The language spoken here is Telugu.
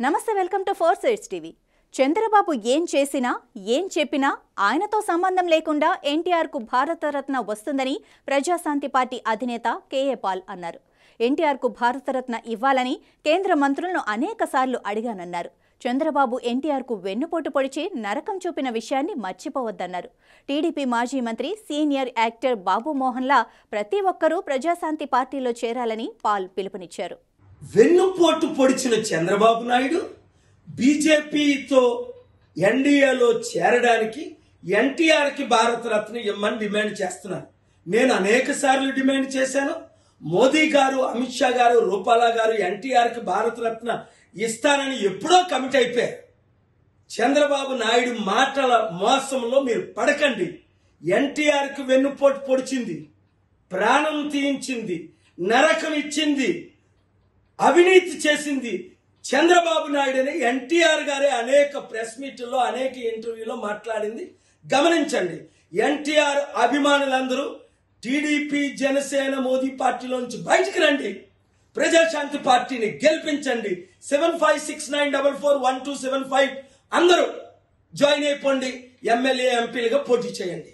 నమస్తే, welcome to four sides TV. Chandrababu ఏం చేసినా ఏం చెప్పినా ఆయనతో సంబంధం లేకుండా ఎన్టీఆర్కు భారతరత్న వస్తుందని ప్రజాశాంతి పార్టీ అధినేత కేఏ పాల్ అన్నారు. ఎన్టీఆర్కు భారతరత్న ఇవ్వాలని కేంద్ర మంత్రులను అనేకసార్లు అడిగానన్నారు. చంద్రబాబు ఎన్టీఆర్కు వెన్నుపోటు పొడిచి నరకం చూపిన విషయాన్ని మర్చిపోవద్దన్నారు. టీడీపీ మాజీ మంత్రి సీనియర్ యాక్టర్ బాబు మోహన్లా ప్రతి ఒక్కరూ ప్రజాశాంతి పార్టీలో చేరాలని పాల్ పిలుపునిచ్చారు. వెన్నుపోటు పొడిచిన చంద్రబాబు నాయుడు బీజేపీతో ఎన్డీఏలో చేరడానికి ఎన్టీఆర్కి భారతరత్న ఇమ్మని డిమాండ్ చేస్తున్నారు. నేను అనేక సార్లు డిమాండ్ చేశాను. మోదీ గారు, అమిత్ షా గారు, రూపాలా గారు ఎన్టీఆర్కి భారతరత్న ఇస్తానని ఎప్పుడో కమిట్ అయిపోయారు. చంద్రబాబు నాయుడు మాటల మోసంలో మీరు పడకండి. ఎన్టీఆర్కి వెన్నుపోటు పొడిచింది, ప్రాణం తీయించింది, నరకం ఇచ్చింది, అవినీతి చేసింది చంద్రబాబు నాయుడు అని ఎన్టీఆర్ గారే అనేక ప్రెస్ మీట్లో అనేక ఇంటర్వ్యూలో మాట్లాడింది గమనించండి. ఎన్టీఆర్ అభిమానులందరూ టీడీపీ, జనసేన, మోదీ పార్టీలోంచి బయటికి రండి. ప్రజాశాంతి పార్టీని గెలిపించండి. 7569441275 అందరూ జాయిన్ అయిపోండి. ఎమ్మెల్యే, ఎంపీలుగా పోటీ చేయండి.